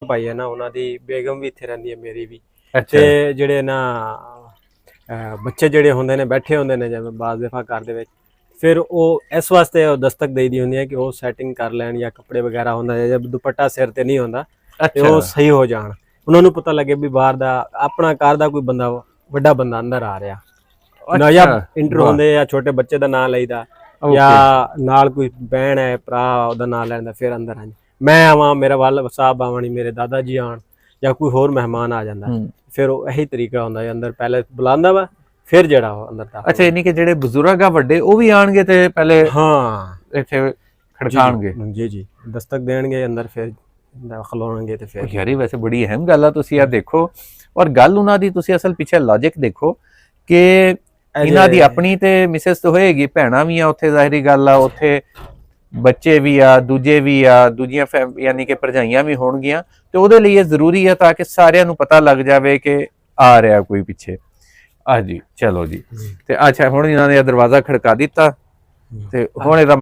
ਭਾਈ ਹੈ ਨਾ ਉਹਨਾਂ ਦੀ ਬੇਗਮ ਵੀ ਇੱਥੇ ਰਹਿੰਦੀ ਹੈ, ਮੇਰੀ ਵੀ। ਅੱਛਾ ਤੇ ਜਿਹੜੇ ਨਾ ਬੱਚੇ ਜਿਹੜੇ ਹੁੰਦੇ ਨੇ ਬੈਠੇ ਹੁੰਦੇ ਨੇ ਜਿਵੇਂ ਬਾਜ਼ ਦਫਾ ਘਰ ਦੇ ਵਿੱਚ, ਫਿਰ ਉਹ ਇਸ ਵਾਸਤੇ ਉਹ ਦਸਤਕ ਦੇਈਦੀ ਹੁੰਦੀ ਹੈ ਕਿ ਉਹ ਸੈਟਿੰਗ ਕਰ ਲੈਣ, ਜਾਂ ਕੱਪੜੇ ਵਗੈਰਾ ਹੁੰਦਾ ਜਾਂ ਦੁਪੱਟਾ ਸਿਰ ਤੇ ਨਹੀਂ ਹੁੰਦਾ ਤੇ ਉਹ ਸਹੀ ਹੋ ਜਾਣ। ਉਹਨਾਂ ਨੂੰ ਪਤਾ ਲੱਗੇ ਵੀ ਬਾਹਰ ਦਾ ਆਪਣਾ ਘਰ ਦਾ ਕੋਈ ਬੰਦਾ ਵੱਡਾ ਬੰਦਾ ਅੰਦਰ ਆ ਰਿਹਾ ਨਾ, ਜਾਂ ਇੰਟਰ ਹੁੰਦੇ ਜਾਂ ਛੋਟੇ ਬੱਚੇ ਦਾ ਨਾਂ ਲਈਦਾ, ਜਾਂ ਨਾਲ ਕੋਈ ਭੈਣ ਹੈ ਭਰਾ ਉਹਦਾ ਨਾਂ ਲੈਂਦਾ, ਫਿਰ ਅੰਦਰ ਆ। ਮੈਂ ਆਵਾਂ, ਮੇਰਾ ਵੱਲ ਸਾਹਿਬ ਆਵਣੀ, ਮੇਰੇ ਦਾਦਾ ਜੀ ਆਣ, ਜਾਂ ਕੋਈ ਹੋਰ ਮਹਿਮਾਨ ਆ ਜਾਂਦਾ, ਫਿਰ ਉਹ ਇਹੀ ਤਰੀਕਾ ਹੁੰਦਾ ਹੈ, ਅੰਦਰ ਪਹਿਲੇ ਬੁਲਾਉਂਦਾ ਵਾ, ਫਿਰ ਜਿਹੜਾ ਉਹ ਅੰਦਰ ਦਾ। ਅੱਛਾ, ਯਾਨੀ ਕਿ ਜਿਹੜੇ ਬਜ਼ੁਰਗ ਆ ਵੱਡੇ ਉਹ ਵੀ ਆਣਗੇ ਤੇ ਪਹਿਲੇ ਹਾਂ ਇੱਥੇ ਖੜਕਾਣਗੇ? ਜੀ ਜੀ, ਦਸਤਕ ਦੇਣਗੇ ਅੰਦਰ, ਫਿਰ ਖਲੋਣਗੇ ਤੇ ਫਿਰ। ਯਾਰੀ ਵੈਸੇ ਬੜੀ ਅਹਿਮ ਗੱਲ ਆ, ਤੁਸੀਂ ਆ ਦੇਖੋ। ਔਰ ਗੱਲ ਉਹਨਾਂ ਦੀ ਤੁਸੀਂ ਅਸਲ ਪਿੱਛੇ ਲੌਜਿਕ ਦੇਖੋ ਕਿ ਇਹਨਾਂ ਦੀ ਆਪਣੀ ਤੇ ਮਿਸਿਸ ਤਾਂ ਹੋਏਗੀ, ਭੈਣਾਂ ਵੀ ਆ ਉੱਥੇ, ਜ਼ਾਹਿਰੀ ਗੱਲ ਆ, ਉੱਥੇ ਬੱਚੇ ਵੀ ਆ, ਦੂਜੇ ਵੀ ਆ, ਦੂਜੀਆਂ ਯਾਨੀ ਕਿ ਭਰਜਾਈਆਂ ਵੀ ਹੋਣਗੀਆਂ, ਤੇ ਉਹਦੇ ਲਈ ਇਹ ਜ਼ਰੂਰੀ ਆ ਤਾਂ ਕਿ ਸਾਰਿਆਂ ਨੂੰ ਪਤਾ ਲੱਗ ਜਾਵੇ ਕਿ ਆ ਰਿਹਾ ਕੋਈ ਪਿੱਛੇ। ਆ ਜੀ, ਚਲੋ ਜੀ। ਤੇ ਅੱਛਾ, ਹੁਣ ਇਹਨਾਂ ਨੇ ਦਰਵਾਜ਼ਾ ਖੜਕਾ ਦਿੱਤਾ ਤੇ ਹੁਣ ਇਹਦਾ